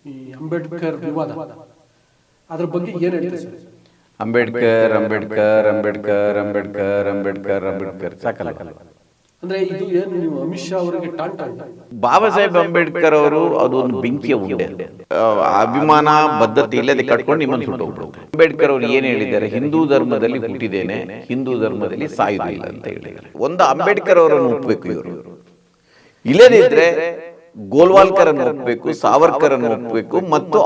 ಈ ಅಂಬೇಡ್ಕರ್ ವಿವಾದ, ಅದ್ರ ಬಗ್ಗೆ ಏನು ಹೇಳ್ತೀರಿ ಸರ್? ಅಂಬೇಡ್ಕರ್ ಅಂಬೇಡ್ಕರ್ ಅಂಬೇಡ್ಕರ್ ಅಂಬೇಡ್ಕರ್ ಅಂಬೇಡ್ಕರ್ ಅಂಬೇಡ್ಕರ್ ಸಾಕಲ್ಲ. ಅಂದ್ರೆ ಇದು ಏನು ನೀವು ಅಮಿತ್ ಶಾ ಅವರಿಗೆ ಟಾಂಟ ಬಾಬಾ ಸಾಹೇಬ್ ಅಂಬೇಡ್ಕರ್ ಅವರು ಅದೊಂದು ಬೆಂಕಿಯ ಉಂಡೆ. ಅಭಿಮಾನ ಬದ್ಧತೆ ಇಲ್ಲದೆ ಕಟ್ಕೊಂಡು ನಿಮ್ಮನ್ನು ಸುಟ್ಟೋಗ್ಬಿಡುತ್ತೆ. ಅಂಬೇಡ್ಕರ್ ಅವರು ಏನು ಹೇಳಿದ್ದಾರೆ, ಹಿಂದೂ ಧರ್ಮದಲ್ಲಿ ಹುಟ್ಟಿದ್ದೇನೆ, ಹಿಂದೂ ಧರ್ಮದಲ್ಲಿ ಸಾಯುವುದಿಲ್ಲ ಅಂತ ಹೇಳಿದ್ದಾರೆ. ಒಂದು ಅಂಬೇಡ್ಕರ್ ಅವರನ್ನು ಒಪ್ಪಬೇಕು ಇವರು, ಇಲ್ಲದಿದ್ರೆ ಗೋಲ್ವಾಲ್ಕರ್ ಅನ್ನು ಒಪ್ಪಬೇಕು, ಸಾವರ್ಕರ್ ಅನ್ನು ಒಪ್ಪಬೇಕು ಮತ್ತು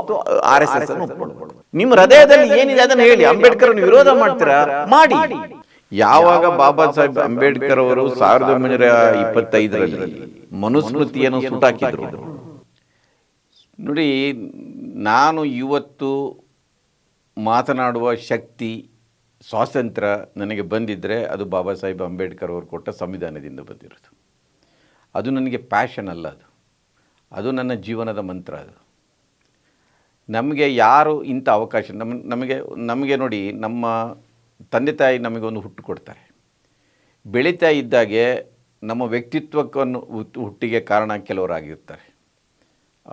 RSS ಅನ್ನು ಒಪ್ಪಿಕೊಳ್ಬೇಕು. ನಿಮ್ಮ ಹೃದಯದಲ್ಲಿ ಏನಿದೆ ಅದನ್ನು ಹೇಳಿ. ಅಂಬೇಡ್ಕರ್ ಅನ್ನು ವಿರೋಧ ಮಾಡ್ತೀರಾ, ಮಾಡಿ. ಯಾವಾಗ ಬಾಬಾ ಸಾಹೇಬ್ ಅಂಬೇಡ್ಕರ್ ಅವರು 1925ರಲ್ಲಿ ಮನುಸ್ಮೃತಿಯನ್ನು ಸುಟ್ಟಾಕಿದ್ರು ನೋಡಿ, ನಾನು ಇವತ್ತು ಮಾತನಾಡುವ ಶಕ್ತಿ ಸ್ವಾತಂತ್ರ್ಯ ನನಗೆ ಬಂದಿದ್ದರೆ ಅದು ಬಾಬಾ ಸಾಹೇಬ್ ಅಂಬೇಡ್ಕರ್ ಅವರು ಕೊಟ್ಟ ಸಂವಿಧಾನದಿಂದ ಬಂದಿರೋದು. ಅದು ನನಗೆ ಪ್ಯಾಷನ್ ಅಲ್ಲ, ಅದು ನನ್ನ ಜೀವನದ ಮಂತ್ರ. ಅದು ನಮಗೆ ಯಾರು ಇಂಥ ಅವಕಾಶ ನಮಗೆ ನೋಡಿ, ನಮ್ಮ ತಂದೆ ತಾಯಿ ನಮಗೊಂದು ಹುಟ್ಟು ಕೊಡ್ತಾರೆ. ಬೆಳೀತಾ ಇದ್ದಾಗೆ ನಮ್ಮ ವ್ಯಕ್ತಿತ್ವಕ್ಕನ್ನು ಹುಟ್ಟಿಗೆ ಕಾರಣ ಕೆಲವರಾಗಿರ್ತಾರೆ.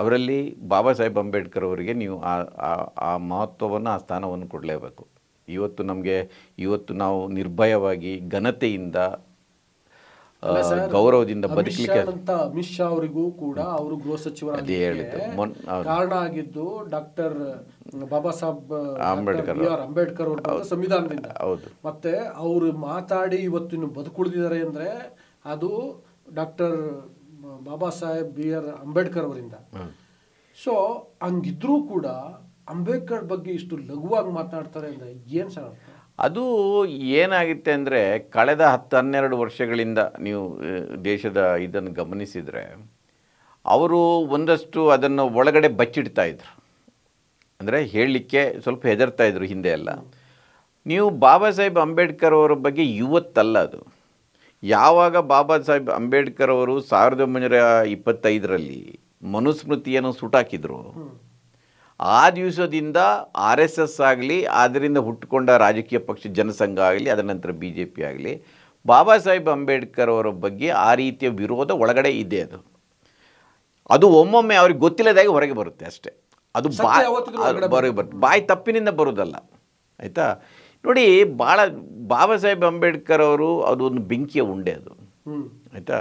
ಅವರಲ್ಲಿ ಬಾಬಾ ಸಾಹೇಬ್ ಅಂಬೇಡ್ಕರ್ ಅವರಿಗೆ ನೀವು ಆ ಮಹತ್ವವನ್ನು, ಆ ಸ್ಥಾನವನ್ನು ಕೊಡಲೇಬೇಕು. ಇವತ್ತು ನಾವು ನಿರ್ಭಯವಾಗಿ ಘನತೆಯಿಂದ ಗೌರವದಿಂದ ಬದುಕಲಿಕ್ಕೆ ಅಮಿತ್ ಶಾ ಅವರಿಗೂ ಕೂಡ ಅವರು ಗೃಹ ಸಚಿವರಾಗಿ ಕಾರಣ ಆಗಿದ್ದು ಡಾಕ್ಟರ್ ಬಾಬಾ ಸಾಹೇಬ್ ಅಂಬೇಡ್ಕರ್ ಅವರ ಸಂವಿಧಾನದಿಂದ. ಮತ್ತೆ ಅವರು ಮಾತಾಡಿ ಇವತ್ತಿನ ಬದುಕುಳಿದಿದ್ದಾರೆ ಅಂದ್ರೆ ಅದು ಡಾಕ್ಟರ್ ಬಾಬಾ ಸಾಹೇಬ್ ಅಂಬೇಡ್ಕರ್ ಅವರಿಂದ. ಸೊ ಹಂಗಿದ್ರೂ ಕೂಡ ಅಂಬೇಡ್ಕರ್ ಬಗ್ಗೆ ಇಷ್ಟು ಲಘುವಾಗಿ ಮಾತನಾಡ್ತಾರೆ ಅಂದ್ರೆ ಏನ್ ಸರ್? ಅದು ಏನಾಗುತ್ತೆ ಅಂದರೆ, ಕಳೆದ 10-12 ವರ್ಷಗಳಿಂದ ನೀವು ದೇಶದ ಇದನ್ನು ಗಮನಿಸಿದರೆ ಅವರು ಒಂದಷ್ಟು ಅದನ್ನು ಒಳಗಡೆ ಬಚ್ಚಿಡ್ತಾ ಇದ್ರು. ಅಂದರೆ ಹೇಳಲಿಕ್ಕೆ ಸ್ವಲ್ಪ ಹೆದರ್ತಾ ಇದ್ರು ಹಿಂದೆ ಎಲ್ಲ. ನೀವು ಬಾಬಾ ಸಾಹೇಬ್ ಅಂಬೇಡ್ಕರ್ ಅವರ ಬಗ್ಗೆ ಇವತ್ತಲ್ಲ, ಅದು ಯಾವಾಗ ಬಾಬಾ ಸಾಹೇಬ್ ಅಂಬೇಡ್ಕರ್ ಅವರು 1925ರಲ್ಲಿ ಮನುಸ್ಮೃತಿಯನ್ನು ಸುಟ್ಟಾಕಿದ್ರು, ಆ ದಿವಸದಿಂದ RSS ಆಗಲಿ, ಅದರಿಂದ ಹುಟ್ಟುಕೊಂಡ ರಾಜಕೀಯ ಪಕ್ಷ ಜನಸಂಘ ಆಗಲಿ, ಅದರ ನಂತರ BJP ಆಗಲಿ, ಬಾಬಾ ಸಾಹೇಬ್ ಅಂಬೇಡ್ಕರ್ ಅವರ ಬಗ್ಗೆ ಆ ರೀತಿಯ ವಿರೋಧ ಒಳಗಡೆ ಇದೆ. ಅದು ಒಮ್ಮೊಮ್ಮೆ ಅವ್ರಿಗೆ ಗೊತ್ತಿಲ್ಲದಾಗಿ ಹೊರಗೆ ಬರುತ್ತೆ ಅಷ್ಟೇ. ಅದು ಹೊರಗೆ ಬರುತ್ತೆ, ಬಾಯಿ ತಪ್ಪಿನಿಂದ ಬರೋದಲ್ಲ. ಆಯಿತಾ? ನೋಡಿ, ಬಾಬಾ ಸಾಹೇಬ್ ಅಂಬೇಡ್ಕರ್ ಅವರು ಅದೊಂದು ಬೆಂಕಿಯ ಉಂಡೆ. ಅದು ಆಯಿತಾ?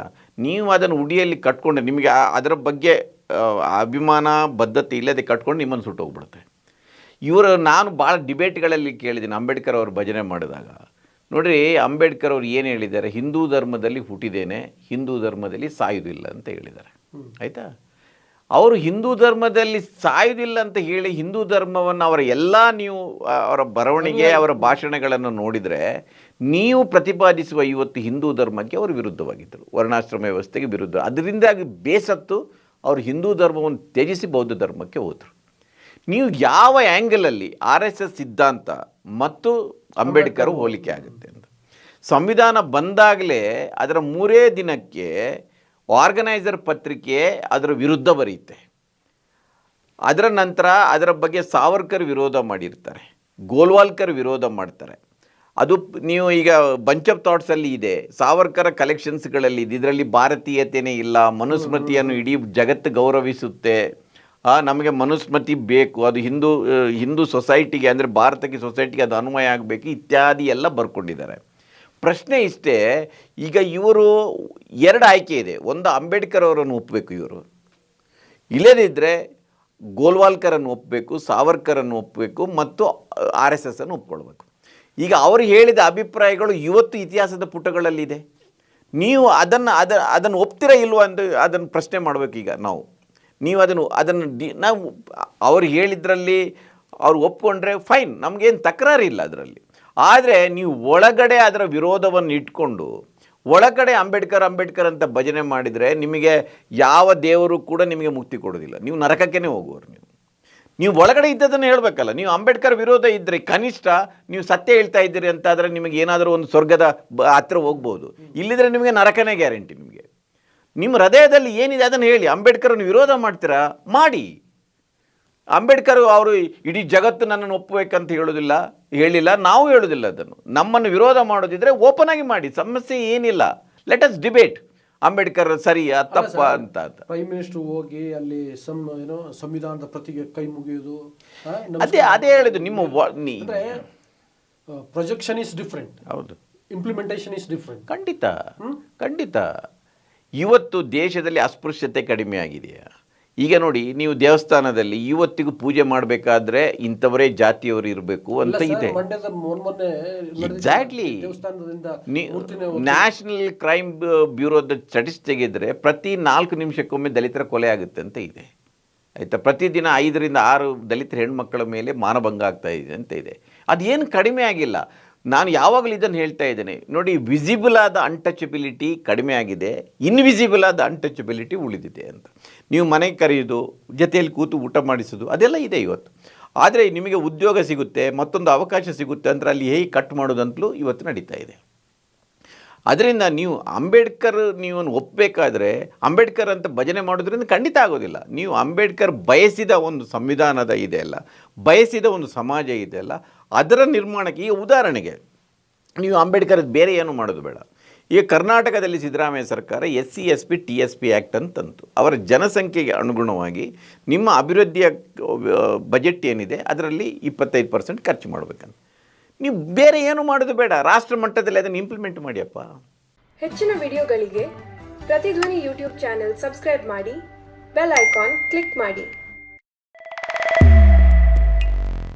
ನೀವು ಅದನ್ನು ಉಡಿಯಲ್ಲಿ ಕಟ್ಕೊಂಡೆ, ನಿಮಗೆ ಅದರ ಬಗ್ಗೆ ಅಭಿಮಾನ ಬದ್ಧತೆ ಇಲ್ಲದೆ ಕಟ್ಕೊಂಡು ನಿಮ್ಮನ್ನು ಸುಟ್ಟೋಗ್ಬಿಡುತ್ತೆ. ನಾನು ಭಾಳ ಡಿಬೇಟ್ಗಳಲ್ಲಿ ಕೇಳಿದ್ದೀನಿ ಅಂಬೇಡ್ಕರ್ ಅವರು ಭಜನೆ ಮಾಡಿದಾಗ. ನೋಡಿರಿ, ಅಂಬೇಡ್ಕರ್ ಅವರು ಏನು ಹೇಳಿದ್ದಾರೆ, ಹಿಂದೂ ಧರ್ಮದಲ್ಲಿ ಹುಟ್ಟಿದ್ದೇನೆ, ಹಿಂದೂ ಧರ್ಮದಲ್ಲಿ ಸಾಯುವುದಿಲ್ಲ ಅಂತ ಹೇಳಿದ್ದಾರೆ. ಆಯಿತಾ? ಅವರು ಹಿಂದೂ ಧರ್ಮದಲ್ಲಿ ಸಾಯುವುದಿಲ್ಲ ಅಂತ ಹೇಳಿ ಹಿಂದೂ ಧರ್ಮವನ್ನು ನೀವು ಅವರ ಬರವಣಿಗೆ, ಅವರ ಭಾಷಣಗಳನ್ನು ನೋಡಿದರೆ, ನೀವು ಪ್ರತಿಪಾದಿಸುವ ಇವತ್ತು ಹಿಂದೂ ಧರ್ಮಕ್ಕೆ ಅವರು ವಿರುದ್ಧವಾಗಿದ್ದರು, ವರ್ಣಾಶ್ರಮ ವ್ಯವಸ್ಥೆಗೆ ವಿರುದ್ಧ. ಅದರಿಂದಾಗಿ ಬೇಸತ್ತು ಅವರು ಹಿಂದೂ ಧರ್ಮವನ್ನು ತ್ಯಜಿಸಿ ಬೌದ್ಧ ಧರ್ಮಕ್ಕೆ ಹೋದರು. ನೀವು ಯಾವ ಆ್ಯಂಗಲಲ್ಲಿ RSS ಸಿದ್ಧಾಂತ ಮತ್ತು ಅಂಬೇಡ್ಕರ್ ಹೋಲಿಕೆ ಆಗುತ್ತೆ ಅಂತ. ಸಂವಿಧಾನ ಬಂದಾಗಲೇ ಅದರ 3 ದಿನಕ್ಕೆ ಆರ್ಗನೈಸರ್ ಪತ್ರಿಕೆ ಅದರ ವಿರುದ್ಧ ಬರೆಯುತ್ತೆ. ಅದರ ನಂತರ ಅದರ ಬಗ್ಗೆ ಸಾವರ್ಕರ್ ವಿರೋಧ ಮಾಡಿರ್ತಾರೆ, ಗೋಲ್ವಾಲ್ಕರ್ ವಿರೋಧ ಮಾಡ್ತಾರೆ. ಅದು ನೀವು ಈಗ ಬಂಚ್ ಆಫ್ ಥಾಟ್ಸಲ್ಲಿ ಇದೆ, ಸಾವರ್ಕರ ಕಲೆಕ್ಷನ್ಸ್ಗಳಲ್ಲಿ ಇದೆ. ಇದರಲ್ಲಿ ಭಾರತೀಯತೆಯೇ ಇಲ್ಲ, ಮನುಸ್ಮೃತಿಯನ್ನು ಇಡೀ ಜಗತ್ತು ಗೌರವಿಸುತ್ತೆ, ನಮಗೆ ಮನುಸ್ಮೃತಿ ಬೇಕು, ಅದು ಹಿಂದೂ ಸೊಸೈಟಿಗೆ, ಅಂದರೆ ಭಾರತಕ್ಕೆ ಸೊಸೈಟಿಗೆ ಅದು ಅನ್ವಯ ಆಗಬೇಕು ಇತ್ಯಾದಿ ಎಲ್ಲ ಬರ್ಕೊಂಡಿದ್ದಾರೆ. ಪ್ರಶ್ನೆ ಇಷ್ಟೇ, ಈಗ ಇವರು 2 ಆಯ್ಕೆ ಇದೆ. ಒಂದು, ಅಂಬೇಡ್ಕರ್ ಅವರನ್ನು ಒಪ್ಪಬೇಕು ಇವರು, ಇಲ್ಲದಿದ್ದರೆ ಗೋಲ್ವಾಲ್ಕರನ್ನು ಒಪ್ಪಬೇಕು, ಸಾವರ್ಕರನ್ನು ಒಪ್ಪಬೇಕು ಮತ್ತು RSS ಅನ್ನು ಒಪ್ಕೊಳ್ಬೇಕು. ಈಗ ಅವರು ಹೇಳಿದ ಅಭಿಪ್ರಾಯಗಳು ಇವತ್ತು ಇತಿಹಾಸದ ಪುಟಗಳಲ್ಲಿದೆ. ನೀವು ಅದನ್ನು ಒಪ್ತೀರಾ ಇಲ್ವಾ ಅಂತ ಅದನ್ನು ಪ್ರಶ್ನೆ ಮಾಡಬೇಕು. ಈಗ ನೀವು ಅದನ್ನು ನಾವು ಅವ್ರು ಹೇಳಿದ್ರಲ್ಲಿ ಅವ್ರು ಒಪ್ಕೊಂಡ್ರೆ ಫೈನ್, ನಮಗೇನು ತಕರಾರಿಲ್ಲ ಅದರಲ್ಲಿ. ಆದರೆ ನೀವು ಒಳಗಡೆ ಅದರ ವಿರೋಧವನ್ನು ಇಟ್ಕೊಂಡು ಒಳಗಡೆ ಅಂಬೇಡ್ಕರ್ ಅಂತ ಭಜನೆ ಮಾಡಿದರೆ ನಿಮಗೆ ಯಾವ ದೇವರು ಕೂಡ ನಿಮಗೆ ಮುಕ್ತಿ ಕೊಡೋದಿಲ್ಲ, ನೀವು ನರಕಕ್ಕೇ ಹೋಗುವರು. ನೀವು ಒಳಗಡೆ ಇದ್ದದನ್ನು ಹೇಳಬೇಕಲ್ಲ. ನೀವು ಅಂಬೇಡ್ಕರ್ ವಿರೋಧ ಇದ್ದರೆ ಕನಿಷ್ಠ ನೀವು ಸತ್ಯ ಹೇಳ್ತಾ ಇದ್ದೀರಿ ಅಂತಾದರೆ ನಿಮಗೆ ಏನಾದರೂ ಒಂದು ಸ್ವರ್ಗದ ಹತ್ರ ಹೋಗ್ಬೋದು, ಇಲ್ಲಿದ್ರೆ ನಿಮಗೆ ನರಕನೇ ಗ್ಯಾರಂಟಿ. ನಿಮ್ಮ ಹೃದಯದಲ್ಲಿ ಏನಿದೆ ಅದನ್ನು ಹೇಳಿ. ಅಂಬೇಡ್ಕರನ್ನು ವಿರೋಧ ಮಾಡ್ತೀರಾ, ಮಾಡಿ. ಅಂಬೇಡ್ಕರ್ ಅವರು ಇಡೀ ಜಗತ್ತು ನನ್ನನ್ನು ಒಪ್ಪಬೇಕಂತ ಹೇಳಿಲ್ಲ, ನಾವು ಹೇಳೋದಿಲ್ಲ ಅದನ್ನು. ನಮ್ಮನ್ನು ವಿರೋಧ ಮಾಡೋದಿದ್ರೆ ಓಪನ್ ಆಗಿ ಮಾಡಿ, ಸಮಸ್ಯೆ ಏನಿಲ್ಲ. Let us debate. ಅಂಬೇಡ್ಕರ್ ಸರಿಯಾ ತಪ್ಪ ಅಂತ. ಪ್ರೈಮ್ ಮಿನಿಸ್ಟರ್ ಹೋಗಿ ಅಲ್ಲಿ ಸಂವಿಧಾನದ ಪ್ರತಿಗೆ ಕೈ ಮುಗಿಯೋದು, ಅದೇ ಹೇಳಿದ್ದು ನಿಮ್ಮ ಪ್ರೊಜೆಕ್ಷನ್ ಇಸ್ ಡಿಫ್ರೆಂಟ್, ಹೌದು, ಇಂಪ್ಲಿಮೆಂಟೇಷನ್ ಇಸ್ ಡಿಫ್ರೆಂಟ್. ಖಂಡಿತ. ಇವತ್ತು ದೇಶದಲ್ಲಿ ಅಸ್ಪೃಶ್ಯತೆ ಕಡಿಮೆ ಆಗಿದೆಯಾ? ಈಗ ನೋಡಿ, ನೀವು ದೇವಸ್ಥಾನದಲ್ಲಿ ಇವತ್ತಿಗೂ ಪೂಜೆ ಮಾಡಬೇಕಾದ್ರೆ ಇಂಥವರೇ ಜಾತಿಯವರು ಇರಬೇಕು ಅಂತ ಇದೆ. ಎಕ್ಸಾಕ್ಟ್ಲಿ. ನ್ಯಾಷನಲ್ ಕ್ರೈಮ್ ಬ್ಯೂರೋದ ಸ್ಟಡೀಸ್ ತೆಗೆದ್ರೆ ಪ್ರತಿ 4 ನಿಮಿಷಕ್ಕೊಮ್ಮೆ ದಲಿತರ ಕೊಲೆ ಆಗುತ್ತೆ ಅಂತ ಇದೆ, ಆಯಿತಾ? ಪ್ರತಿದಿನ 5 ರಿಂದ 6 ದಲಿತ ಹೆಣ್ಮಕ್ಕಳ ಮೇಲೆ ಮಾನಭಂಗ ಆಗ್ತಾ ಇದೆ ಅಂತ ಇದೆ. ಅದೇನು ಕಡಿಮೆ ಆಗಿಲ್ಲ. ನಾನು ಯಾವಾಗಲೂ ಇದನ್ನು ಹೇಳ್ತಾ ಇದ್ದೇನೆ ನೋಡಿ, ವಿಸಿಬಲ್ ಆದ ಅನ್ಟಚಬಿಲಿಟಿ ಕಡಿಮೆ ಆಗಿದೆ, ಇನ್ವಿಸಿಬಲ್ ಆದ ಅನ್ಟಚಬಿಲಿಟಿ ಉಳಿದಿದೆ ಅಂತ. ನೀವು ಮನೆಗೆ ಕರೆಯೋದು, ಜೊತೆಯಲ್ಲಿ ಕೂತು ಊಟ ಮಾಡಿಸೋದು, ಅದೆಲ್ಲ ಇದೆ ಇವತ್ತು. ಆದರೆ ನಿಮಗೆ ಉದ್ಯೋಗ ಸಿಗುತ್ತೆ, ಮತ್ತೊಂದು ಅವಕಾಶ ಸಿಗುತ್ತೆ ಅಂದರೆ ಅಲ್ಲಿ ಹೇಗೆ ಕಟ್ ಮಾಡೋದಂತಲೂ ಇವತ್ತು ನಡೀತಾ ಇದೆ. ಅದರಿಂದ ನೀವು ಅಂಬೇಡ್ಕರ್ ನೀವು ಒಪ್ಪಬೇಕಾದ್ರೆ ಅಂಬೇಡ್ಕರ್ ಅಂತ ಭಜನೆ ಮಾಡೋದ್ರಿಂದ ಖಂಡಿತ ಆಗೋದಿಲ್ಲ. ನೀವು ಅಂಬೇಡ್ಕರ್ ಬಯಸಿದ ಒಂದು ಸಂವಿಧಾನದ ಇದೆಯಲ್ಲ, ಬಯಸಿದ ಒಂದು ಸಮಾಜ ಇದೆಯಲ್ಲ, ಅದರ ನಿರ್ಮಾಣಕ್ಕೆ. ಈಗ ಉದಾಹರಣೆಗೆ ನೀವು ಅಂಬೇಡ್ಕರ್ ಬೇರೆ ಏನು ಮಾಡೋದು ಬೇಡ. ಈಗ ಕರ್ನಾಟಕದಲ್ಲಿ ಸಿದ್ದರಾಮಯ್ಯ ಸರ್ಕಾರ SC ST TSP ಆ್ಯಕ್ಟ್ ಅಂತಂತು. ಅವರ ಜನಸಂಖ್ಯೆಗೆ ಅನುಗುಣವಾಗಿ ನಿಮ್ಮ ಅಭಿವೃದ್ಧಿಯ ಬಜೆಟ್ ಏನಿದೆ ಅದರಲ್ಲಿ 25% ಖರ್ಚು ಮಾಡಬೇಕಂತ. ನೀವು ಬೇರೆ ಏನು ಮಾಡೋದು ಬೇಡ, ರಾಷ್ಟ್ರ ಮಟ್ಟದಲ್ಲಿ ಅದನ್ನು ಇಂಪ್ಲಿಮೆಂಟ್ ಮಾಡಿಯಪ್ಪ. ಹೆಚ್ಚಿನ ವಿಡಿಯೋಗಳಿಗೆ ಪ್ರತಿಧ್ವನಿ ಯೂಟ್ಯೂಬ್ ಚಾನೆಲ್ ಸಬ್ಸ್ಕ್ರೈಬ್ ಮಾಡಿ, ಬೆಲ್ ಐಕಾನ್ ಕ್ಲಿಕ್ ಮಾಡಿ.